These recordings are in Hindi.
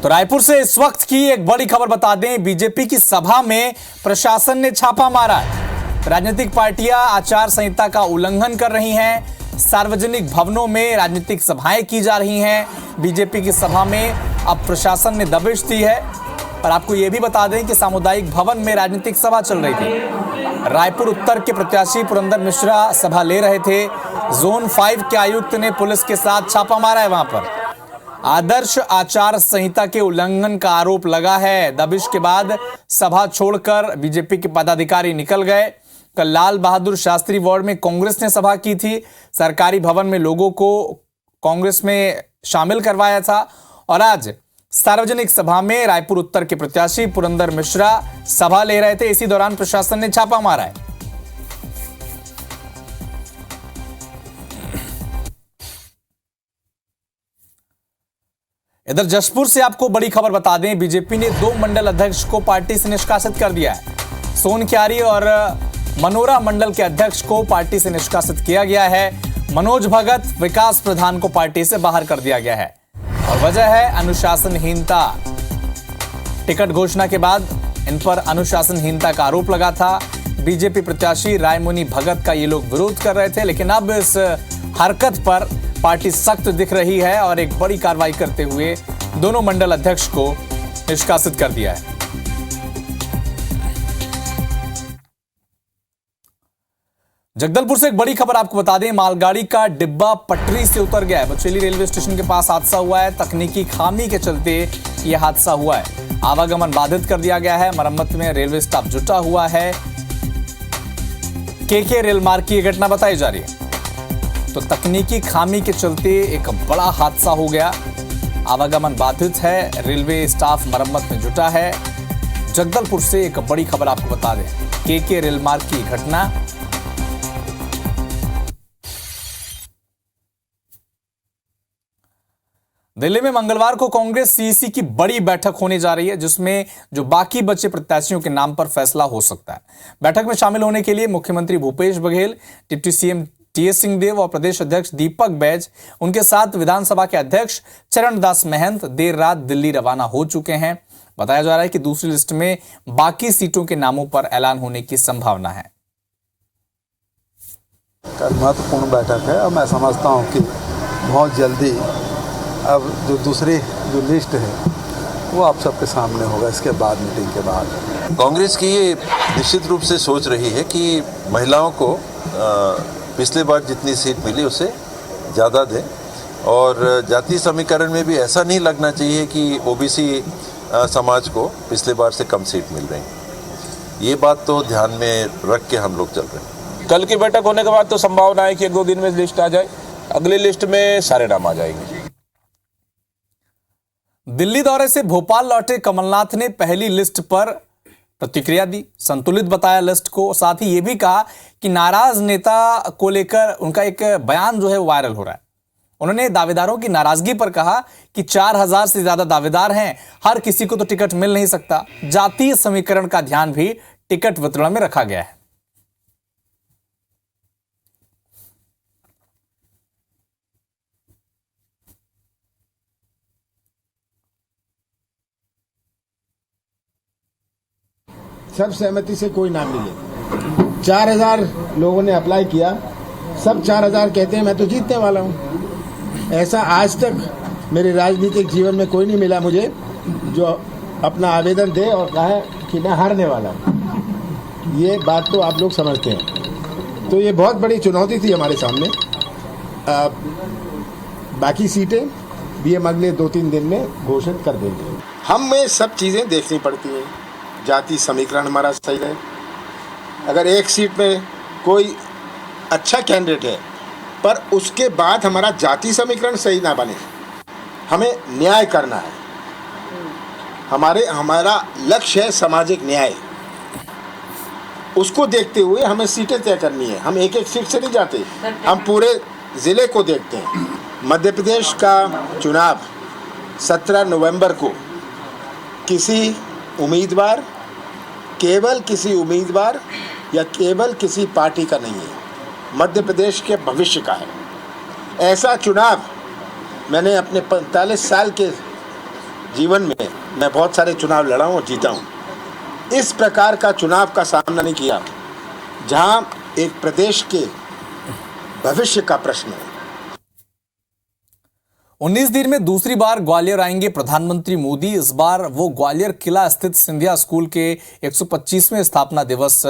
तो रायपुर से इस वक्त की एक बड़ी खबर बता दें, बीजेपी की सभा में प्रशासन ने छापा मारा है। राजनीतिक पार्टियां आचार संहिता का उल्लंघन कर रही हैं। सार्वजनिक भवनों में राजनीतिक सभाएं की जा रही हैं। बीजेपी की सभा में अब प्रशासन ने दबिश दी है। और आपको यह भी बता दें कि सामुदायिक भवन में राजनीतिक सभा चल रही थी। रायपुर उत्तर के प्रत्याशी पुरंदर मिश्रा सभा ले रहे थे। जोन 5 के आयुक्त ने पुलिस के साथ छापा मारा है। वहां पर आदर्श आचार संहिता के उल्लंघन का आरोप लगा है। दबिश के बाद सभा छोड़कर बीजेपी के पदाधिकारी निकल गए। कल लाल बहादुर शास्त्री वार्ड में कांग्रेस ने सभा की थी। सरकारी भवन में लोगों को कांग्रेस में शामिल करवाया था। और आज सार्वजनिक सभा में रायपुर उत्तर के प्रत्याशी पुरंदर मिश्रा सभा ले रहे थे। इसी दौरान प्रशासन ने छापा मारा है। इधर जशपुर से आपको बड़ी खबर बता दें, बीजेपी ने 2 मंडल अध्यक्ष को पार्टी से निष्कासित कर दिया है। सोनक्यारी और मनोरा मंडल के अध्यक्ष को पार्टी से निष्कासित किया गया है। मनोज भगत, विकास प्रधान को पार्टी से बाहर कर दिया गया है और वजह है अनुशासनहीनता। टिकट घोषणा के बाद इन पर अनुशासनहीनता का आरोप लगा था। बीजेपी प्रत्याशी रायमुनि भगत का ये लोग विरोध कर रहे थे, लेकिन अब इस हरकत पर पार्टी सख्त दिख रही है और एक बड़ी कार्रवाई करते हुए दोनों मंडल अध्यक्ष को निष्कासित कर दिया है। जगदलपुर से एक बड़ी खबर आपको बता दें, मालगाड़ी का डिब्बा पटरी से उतर गया है। बचेली रेलवे स्टेशन के पास हादसा हुआ है। तकनीकी खामी के चलते यह हादसा हुआ है। आवागमन बाधित कर दिया गया है। मरम्मत में रेलवे स्टाफ जुटा हुआ है। केके रेल मार्ग की यह घटना बताई जा रही है। तो तकनीकी खामी के चलते एक बड़ा हादसा हो गया। आवागमन बाधित है। रेलवे स्टाफ मरम्मत में जुटा है। जगदलपुर से एक बड़ी खबर आपको बता दें, केके रेल मार्ग की घटना। दिल्ली में मंगलवार को कांग्रेस सीईसी की बड़ी बैठक होने जा रही है, जिसमें जो बाकी बचे प्रत्याशियों के नाम पर फैसला हो सकता है। बैठक में शामिल होने के लिए मुख्यमंत्री Bhupesh Baghel, deputy CM TS Singhdeo और प्रदेश अध्यक्ष दीपक बैज, उनके साथ विधानसभा के अध्यक्ष चरणदास महंत देर रात दिल्ली रवाना हो चुके हैं। बताया जा रहा है कि दूसरी लिस्ट में बाकी सीटों के नामों पर ऐलान होने की संभावना है। महत्वपूर्ण बैठक है और मैं समझता हूं कि बहुत जल्दी अब जो दूसरी लिस्ट है वो आप सबके सामने होगा। इसके बाद, मीटिंग के बाद, कांग्रेस की ये निश्चित रूप से सोच रही है कि महिलाओं को पिछले बार जितनी सीट मिली उससे ज़्यादा दें और जाति समीकरण में भी ऐसा नहीं लगना चाहिए कि ओबीसी समाज को पिछले बार से कम सीट मिल रही। ये बात तो ध्यान में रख के हम लोग चल रहे हैं। कल की बैठक होने के बाद तो संभावना है कि 1-2 दिन में लिस्ट आ जाए। अगली लिस्ट में सारे नाम आ जाएंगे। दिल्ली दौरे से भोपाल लौटे कमलनाथ ने पहली लिस्ट पर प्रतिक्रिया दी। संतुलित बताया लिस्ट को। साथ ही यह भी कहा कि नाराज नेता को लेकर उनका एक बयान जो है वायरल हो रहा है। उन्होंने दावेदारों की नाराजगी पर कहा कि 4000 से ज्यादा दावेदार हैं, हर किसी को तो टिकट मिल नहीं सकता। जातीय समीकरण का ध्यान भी टिकट वितरण में रखा गया है। सब सहमति से कोई नाम मिले। 4000 लोगों ने अप्लाई किया, सब 4000 कहते हैं मैं तो जीतने वाला हूं। ऐसा आज तक मेरे राजनीतिक जीवन में कोई नहीं मिला मुझे जो अपना आवेदन दे और कहे कि मैं हारने वाला हूं। ये बात तो आप लोग समझते हैं। तो ये बहुत बड़ी चुनौती थी हमारे सामने। बाकी सीटें भी हम अगले 2-3 दिन में घोषित कर देंगे। हमें सब चीज़ें देखनी पड़ती हैं। जाति समीकरण हमारा सही है। अगर एक सीट में कोई अच्छा कैंडिडेट है पर उसके बाद हमारा जाति समीकरण सही ना बने, हमें न्याय करना है। हमारा लक्ष्य है सामाजिक न्याय। उसको देखते हुए हमें सीटें तय करनी है। हम एक सीट से नहीं जाते, हम पूरे ज़िले को देखते हैं। मध्य प्रदेश का चुनाव 17 नवंबर को केवल किसी उम्मीदवार या केवल किसी पार्टी का नहीं है, मध्य प्रदेश के भविष्य का है। ऐसा चुनाव मैंने अपने 45 साल के जीवन में मैं बहुत सारे चुनाव लड़ा हूँ और जीता हूँ। इस प्रकार का चुनाव का सामना नहीं किया जहां एक प्रदेश के भविष्य का प्रश्न है। 19 दिन में दूसरी बार ग्वालियर आएंगे प्रधानमंत्री मोदी। इस बार वो ग्वालियर किला स्थित सिंधिया स्कूल के 125वें स्थापना दिवस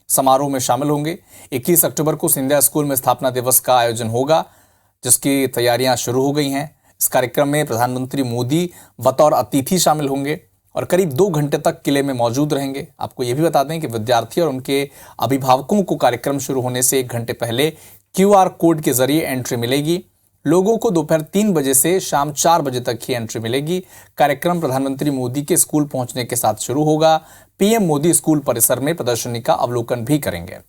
समारोह में शामिल होंगे। 21 अक्टूबर को सिंधिया स्कूल में स्थापना दिवस का आयोजन होगा, जिसकी तैयारियां शुरू हो गई हैं। इस कार्यक्रम में प्रधानमंत्री मोदी बतौर अतिथि शामिल होंगे और करीब 2 घंटे तक किले में मौजूद रहेंगे। आपको यह भी बता दें कि विद्यार्थी और उनके अभिभावकों को कार्यक्रम शुरू होने से 1 घंटे पहले QR कोड के जरिए एंट्री मिलेगी। लोगों को दोपहर 3 बजे से शाम 4 बजे तक ही एंट्री मिलेगी। कार्यक्रम प्रधानमंत्री मोदी के स्कूल पहुंचने के साथ शुरू होगा। पीएम मोदी स्कूल परिसर में प्रदर्शनी का अवलोकन भी करेंगे।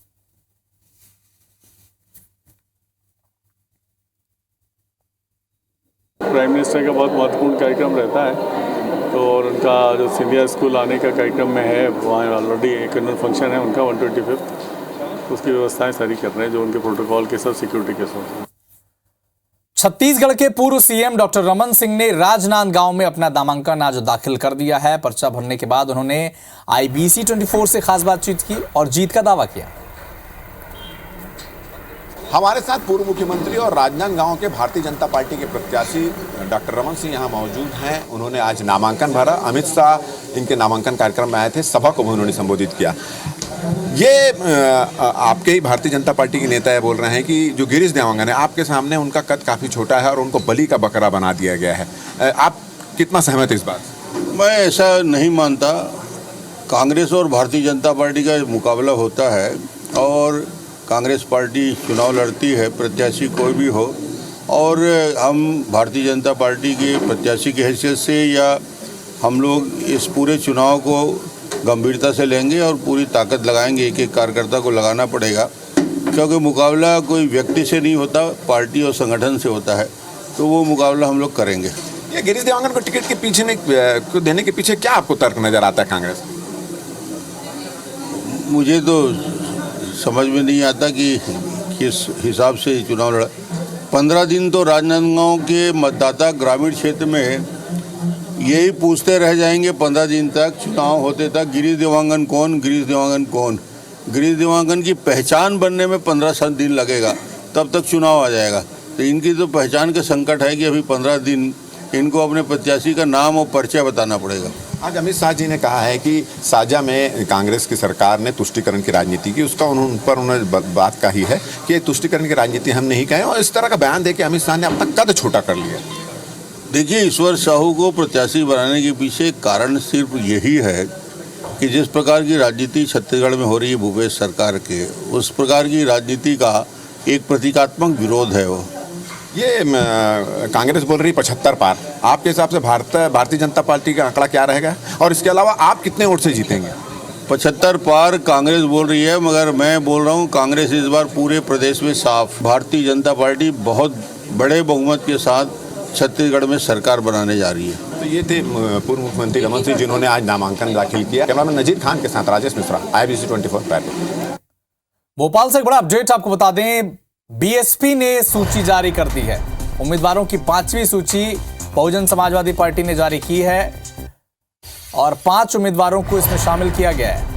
प्राइम मिनिस्टर का बहुत महत्वपूर्ण कार्यक्रम रहता है, तो और उनका जो सिंधिया स्कूल आने का कार्यक्रम में है, वहाँ ऑलरेडी एक एनुअल फंक्शन है उनका 125th, उसकी व्यवस्थाएं सारी कर रहे हैं जो उनके प्रोटोकॉल के साथ सिक्योरिटी के साथ। छत्तीसगढ़ के पूर्व सीएम डॉक्टर रमन सिंह ने राजनांदगांव में अपना नामांकन आज दाखिल कर दिया है। पर्चा भरने के बाद उन्होंने IBC 24 से खास बातचीत की और जीत का दावा किया। हमारे साथ पूर्व मुख्यमंत्री और राजनांदगांव के भारतीय जनता पार्टी के प्रत्याशी डॉक्टर रमन सिंह यहाँ मौजूद हैं। उन्होंने आज नामांकन भरा। अमित शाह इनके नामांकन कार्यक्रम में आए थे, सभा को भी उन्होंने संबोधित किया। ये आपके ही भारतीय जनता पार्टी के नेता बोल रहे हैं कि जो गिरीश देवांगन है आपके सामने, उनका कद काफ़ी छोटा है और उनको बलि का बकरा बना दिया गया है। आप कितना सहमत हैं इस बात? मैं ऐसा नहीं मानता। कांग्रेस और भारतीय जनता पार्टी का मुकाबला होता है और कांग्रेस पार्टी चुनाव लड़ती है, प्रत्याशी कोई भी हो, और हम भारतीय जनता पार्टी के प्रत्याशी की हैसियत से या हम लोग इस पूरे चुनाव को गंभीरता से लेंगे और पूरी ताकत लगाएंगे। एक एक कार्यकर्ता को लगाना पड़ेगा, क्योंकि मुकाबला कोई व्यक्ति से नहीं होता, पार्टी और संगठन से होता है, तो वो मुकाबला हम लोग करेंगे। ये गिरीश देवांगन को टिकट के पीछे को देने के पीछे क्या आपको तर्क नजर आता है कांग्रेस? मुझे तो समझ में नहीं आता कि किस हिसाब से चुनाव लड़ा। 15 दिन तो राजनांदगांव के मतदाता ग्रामीण क्षेत्र में यही पूछते रह जाएंगे 15 दिन तक, चुनाव होते तक, गिरीश देवांगन कौन, गिरीश देवांगन कौन। गिरीश देवांगन की पहचान बनने में 15 दिन लगेगा, तब तक चुनाव आ जाएगा। तो इनकी तो पहचान का संकट है कि अभी 15 दिन इनको अपने प्रत्याशी का नाम और परिचय बताना पड़ेगा। आज अमित शाह जी ने कहा है कि साजा में कांग्रेस की सरकार ने तुष्टीकरण की राजनीति की, उसका उन्होंने बात कही है कि तुष्टीकरण की राजनीति हम नहीं कहें, और इस तरह का बयान दे के अमित शाह ने अपना कद छोटा कर लिया। देखिए, ईश्वर साहू को प्रत्याशी बनाने के पीछे कारण सिर्फ यही है कि जिस प्रकार की राजनीति छत्तीसगढ़ में हो रही है भूपेश सरकार के, उस प्रकार की राजनीति का एक प्रतीकात्मक विरोध है। वो ये कांग्रेस बोल रही 75 पार, आपके हिसाब से भारतीय जनता पार्टी का आंकड़ा क्या रहेगा, और इसके अलावा आप कितने वोट से जीतेंगे? 75 पार कांग्रेस बोल रही है, मगर मैं बोल रहा हूँ कांग्रेस इस बार पूरे प्रदेश में साफ। भारतीय जनता पार्टी बहुत बड़े बहुमत के साथ छत्तीसगढ़ में सरकार बनाने जा रही है। तो ये थे पूर्व मुख्यमंत्री रमन सिंह, जिन्होंने आज नामांकन दाखिल किया। कैमरामैन नजीर खान के साथ राजेश मिश्रा, IBC 24 पैदल। भोपाल से एक बड़ा अपडेट आपको बता दें, BSP ने सूची जारी कर दी है। उम्मीदवारों की 5वीं सूची बहुजन समाजवादी पार्टी ने जारी की है और 5 उम्मीदवारों को इसमें शामिल किया गया है।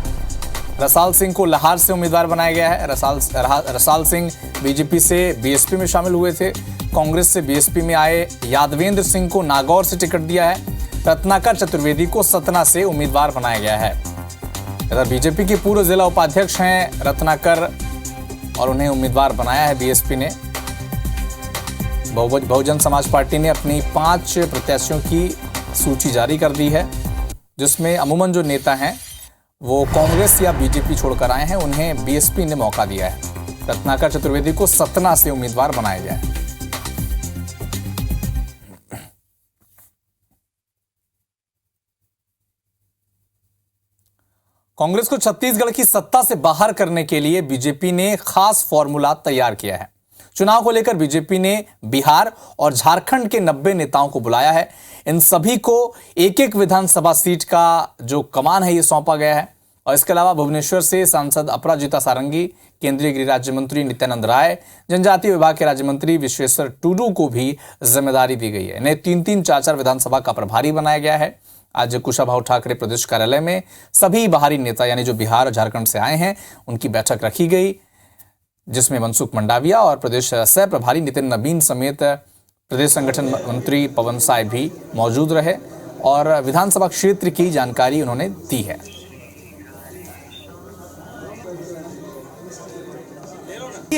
रसाल सिंह को लाहौर से उम्मीदवार बनाया गया है। रसाल सिंह BJP से BSP में शामिल हुए थे। कांग्रेस से BSP में आए यादवेंद्र सिंह को नागौर से टिकट दिया है। रत्नाकर चतुर्वेदी को सतना से उम्मीदवार बनाया गया है। इधर BJP के पूर्व जिला उपाध्यक्ष हैं रत्नाकर और उन्हें उम्मीदवार बनाया है BSP ने। बहुजन समाज पार्टी ने अपनी 5 प्रत्याशियों की सूची जारी कर दी है, जिसमें अमूमन जो नेता हैं वो कांग्रेस या BJP छोड़कर आए हैं, उन्हें BSP ने मौका दिया है। रत्नाकर चतुर्वेदी को सतना से उम्मीदवार बनाया गया है। कांग्रेस को छत्तीसगढ़ की सत्ता से बाहर करने के लिए BJP ने खास फॉर्मूला तैयार किया है। चुनाव को लेकर BJP ने बिहार और झारखंड के 90 नेताओं को बुलाया है। इन सभी को एक एक विधानसभा सीट का जो कमान है ये सौंपा गया है और इसके अलावा भुवनेश्वर से सांसद अपराजिता सारंगी, केंद्रीय गृह राज्य मंत्री नित्यानंद राय, जनजातीय विभाग के राज्य मंत्री विश्वेश्वर टुडू को भी जिम्मेदारी दी गई है। इन्हें 3-3, 4-4 विधानसभा का प्रभारी बनाया गया है। आज कुशाभाऊ ठाकरे प्रदेश कार्यालय में सभी बाहरी नेता यानी जो बिहार और झारखंड से आए हैं उनकी बैठक रखी गई, जिसमें मनसुख मंडाविया और प्रदेश सह प्रभारी नितिन नवीन समेत प्रदेश संगठन मंत्री पवन साय भी मौजूद रहे और विधानसभा क्षेत्र की जानकारी उन्होंने दी है।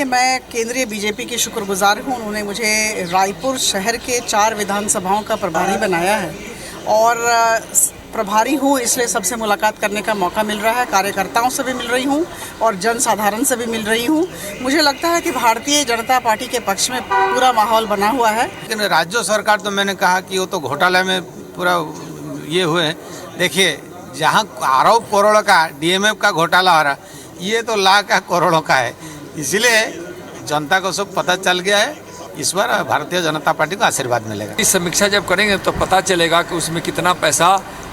मैं केंद्रीय बीजेपी की शुक्रगुजार हूं। उन्होंने मुझे रायपुर शहर के 4 विधानसभाओं का प्रभारी बनाया है और प्रभारी हूं इसलिए सबसे मुलाकात करने का मौका मिल रहा है। कार्यकर्ताओं से भी मिल रही हूं और जन साधारण से भी मिल रही हूं। मुझे लगता है कि भारतीय जनता पार्टी के पक्ष में पूरा माहौल बना हुआ है। लेकिन राज्य सरकार तो मैंने कहा कि वो तो घोटाले में पूरा ये हुए हैं। देखिए, जहाँ आरोप करोड़ों का डीएमएफ का घोटाला हो रहा, ये तो लाख का करोड़ों का है। इसलिए जनता को सब पता चल गया है। इस बार भारतीय जनता पार्टी को आशीर्वाद मिलेगा। इस समीक्षा जब करेंगे तो पता चलेगा कि उसमें कितना पैसा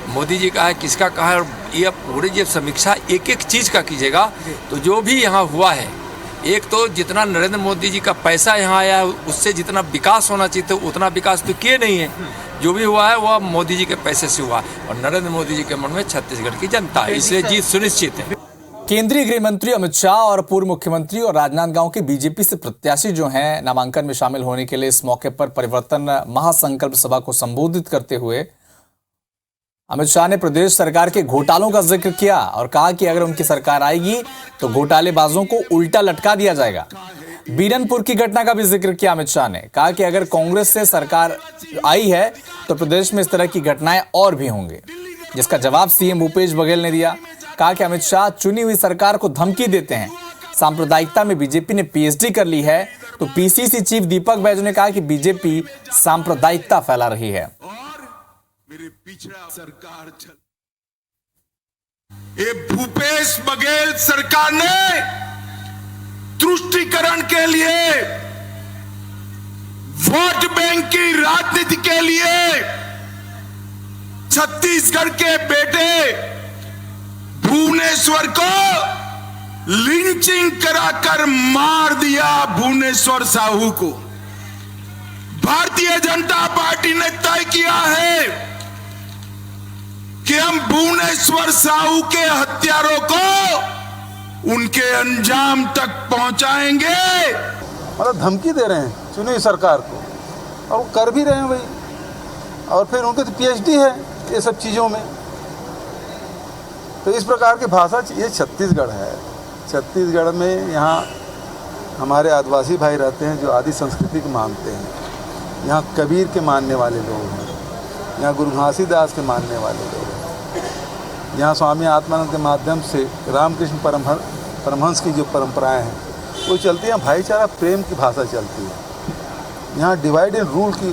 मोदी जी का है, किसका कहा है। और ये पूरी जब समीक्षा एक एक चीज़ का कीजिएगा तो जो भी यहाँ हुआ है, एक तो जितना नरेंद्र मोदी जी का पैसा यहाँ आया है उससे जितना विकास होना चाहिए तो उतना विकास तो किए नहीं है। जो भी हुआ है वह मोदी जी के पैसे से हुआ और नरेंद्र मोदी जी के मन में छत्तीसगढ़ की जनता है, इसलिए जीत सुनिश्चित है। केंद्रीय गृह मंत्री अमित शाह और पूर्व मुख्यमंत्री और राजनांदगांव के बीजेपी से प्रत्याशी जो हैं नामांकन में शामिल होने के लिए इस मौके पर परिवर्तन महासंकल्प सभा को संबोधित करते हुए अमित शाह ने प्रदेश सरकार के घोटालों का जिक्र किया और कहा कि अगर उनकी सरकार आएगी तो घोटालेबाजों को उल्टा लटका दिया जाएगा। बीरनपुर की घटना का भी जिक्र किया अमित शाह ने, कहा कि अगर कांग्रेस से सरकार आई है तो प्रदेश में इस तरह की घटनाएं और भी होंगे, जिसका जवाब सीएम भूपेश बघेल ने दिया। कहा कि अमित शाह चुनी हुई सरकार को धमकी देते हैं। सांप्रदायिकता में बीजेपी ने पीएचडी कर ली है तो पीसीसी चीफ दीपक बैजू ने कहा कि बीजेपी सांप्रदायिकता फैला रही है। ये भूपेश बघेल सरकार ने तुष्टीकरण के लिए, वोट बैंक की राजनीति के लिए छत्तीसगढ़ के बेटे भुवनेश्वर को लिंचिंग कराकर मार दिया। भुवनेश्वर साहू को भारतीय जनता पार्टी ने तय किया है कि हम भुवनेश्वर साहू के हत्यारों को उनके अंजाम तक पहुंचाएंगे। मतलब धमकी दे रहे हैं चुनी हुई सरकार को और वो कर भी रहे हैं भाई। और फिर उनके तो पीएचडी है ये सब चीज़ों में। तो इस प्रकार की भाषा, ये छत्तीसगढ़ है। छत्तीसगढ़ में यहाँ हमारे आदिवासी भाई रहते हैं जो आदि संस्कृति को मानते हैं। यहाँ कबीर के मानने वाले लोग हैं, यहाँ गुरु घासीदास के मानने वाले लोग हैं, यहाँ स्वामी आत्मानंद के माध्यम से रामकृष्ण परमहंस की जो परंपराएं हैं वो चलती हैं। भाईचारा प्रेम की भाषा चलती है। यहाँ डिवाइड एंड रूल की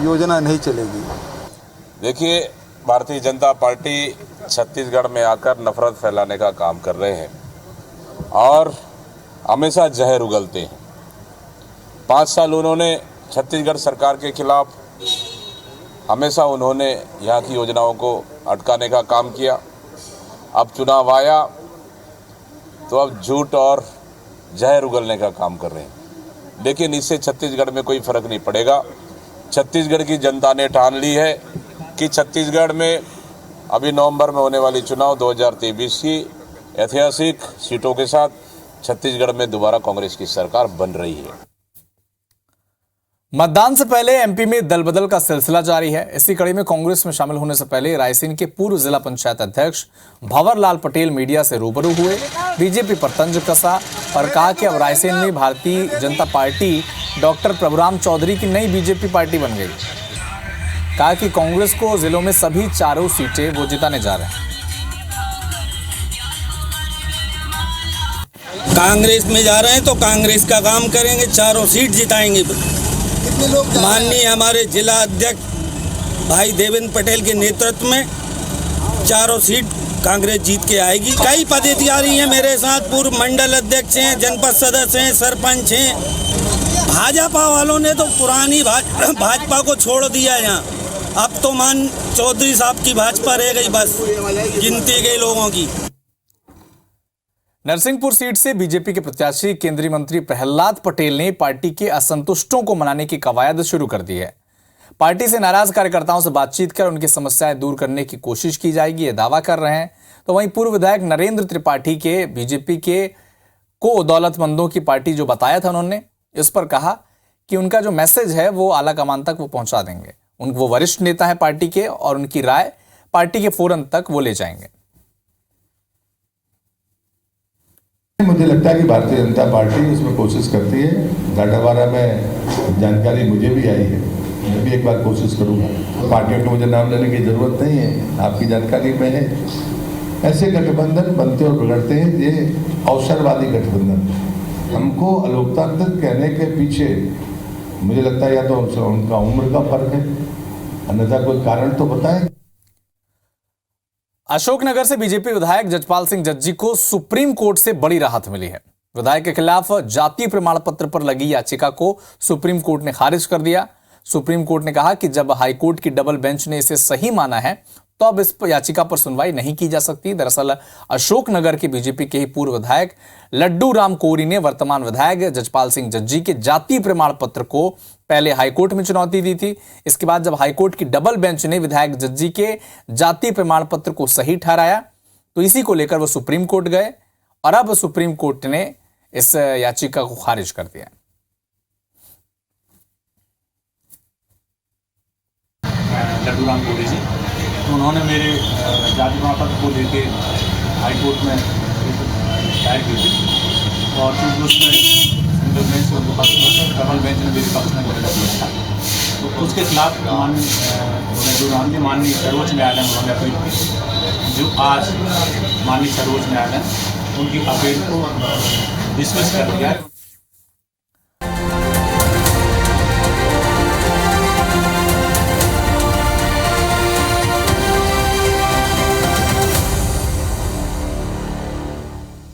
योजना नहीं चलेगी। देखिए, भारतीय जनता पार्टी छत्तीसगढ़ में आकर नफरत फैलाने का काम कर रहे हैं और हमेशा जहर उगलते हैं। 5 साल उन्होंने छत्तीसगढ़ सरकार के खिलाफ हमेशा उन्होंने यहाँ की योजनाओं को अटकाने का काम किया। अब चुनाव आया तो अब झूठ और जहर उगलने का काम कर रहे हैं। लेकिन इससे छत्तीसगढ़ में कोई फर्क नहीं पड़ेगा। छत्तीसगढ़ की जनता ने ठान ली है कि छत्तीसगढ़ में अभी नवंबर में होने वाली चुनाव 2023 की ऐतिहासिक सीटों के साथ छत्तीसगढ़ में दोबारा कांग्रेस की सरकार बन रही है। मतदान से पहले एमपी में दल बदल का सिलसिला जारी है। इसी कड़ी में कांग्रेस में शामिल होने से पहले रायसेन के पूर्व जिला पंचायत अध्यक्ष भंवरलाल पटेल मीडिया से रूबरू हुए, बीजेपी पर तंज कसा और कहा कि अब रायसेन में भारतीय जनता पार्टी डॉक्टर प्रभुराम चौधरी की नई बीजेपी पार्टी बन गई। कहा कि कांग्रेस को जिलों में सभी 4 सीटें वो जिताने जा रहे हैं। कांग्रेस में जा रहे हैं तो कांग्रेस का काम करेंगे, 4 सीट जिताएंगे। माननीय हमारे जिला अध्यक्ष भाई देवेंद्र पटेल के नेतृत्व में 4 सीट कांग्रेस जीत के आएगी। कई पदाधिकारी हैं मेरे साथ, पूर्व मंडल अध्यक्ष हैं, जनपद सदस्य हैं, सरपंच हैं। भाजपा वालों ने तो पुरानी भाजपा को छोड़ दिया यहाँ अब तो मान चौधरी साहब की भाजपा रह गई, बस गिनती गई लोगों की। नरसिंहपुर सीट से बीजेपी के प्रत्याशी केंद्रीय मंत्री प्रहलाद पटेल ने पार्टी के असंतुष्टों को मनाने की कवायद शुरू कर दी है। पार्टी से नाराज कार्यकर्ताओं से बातचीत कर उनकी समस्याएं दूर करने की कोशिश की जाएगी, ये दावा कर रहे हैं। तो वहीं पूर्व विधायक नरेंद्र त्रिपाठी के बीजेपी के को दौलतमंदों की पार्टी जो बताया था, उन्होंने इस पर कहा कि उनका जो मैसेज है वो आला कमान तक वो पहुंचा देंगे। वो वरिष्ठ नेता है पार्टी के और उनकी राय पार्टी के फोरम तक वो ले जाएंगे। मुझे लगता है कि भारतीय जनता पार्टी इसमें कोशिश करती है। डाटावारा में जानकारी मुझे भी आई है, मैं भी एक बार कोशिश करूंगा। पार्टियों को मुझे नाम लेने की जरूरत नहीं है, आपकी जानकारी में है। ऐसे गठबंधन बनते और बिगड़ते हैं, ये अवसरवादी गठबंधन। हमको लोकतांत्रिक कहने के पीछे मुझे लगता है या तो उनका उम्र का फर्क है, अन्यथा कोई कारण तो बताएं। अशोकनगर से बीजेपी विधायक जजपाल सिंह जज्जी को सुप्रीम कोर्ट से बड़ी राहत मिली है। विधायक के खिलाफ जातीय प्रमाण पत्र पर लगी याचिका को सुप्रीम कोर्ट ने खारिज कर दिया। सुप्रीम कोर्ट ने कहा कि जब हाईकोर्ट की डबल बेंच ने इसे सही माना है तो अब इस याचिका पर सुनवाई नहीं की जा सकती। दरअसल अशोकनगर के बीजेपी के ही पूर्व विधायक लड्डू राम कोरी ने वर्तमान विधायक जजपाल सिंह जज्जी के जातीय प्रमाण पत्र को पहले हाईकोर्ट में चुनौती दी थी। इसके बाद जब हाईकोर्ट की डबल बेंच ने विधायक जज्जी के जातीय प्रमाण पत्र को सही ठहराया तो इसी को लेकर वो सुप्रीम कोर्ट गए और अब सुप्रीम कोर्ट ने इस याचिका को खारिज कर दिया। लड्डू राम कोरी जी, तो उन्होंने मेरे जाति प्रमाण पत्र को लेके हाईकोर्ट में दायर की थी और चूँकि उसमें सिंगल बेंच उनके पक्ष में, डबल बेंच ने मेरे पक्ष में फैसला किया था, तो उसके खिलाफ लड्डू राम जी माननीय सर्वोच्च न्यायालय में उन्होंने अपील की, जो आज माननीय सर्वोच्च न्यायालय उनकी अपील को डिसमिस कर दिया है।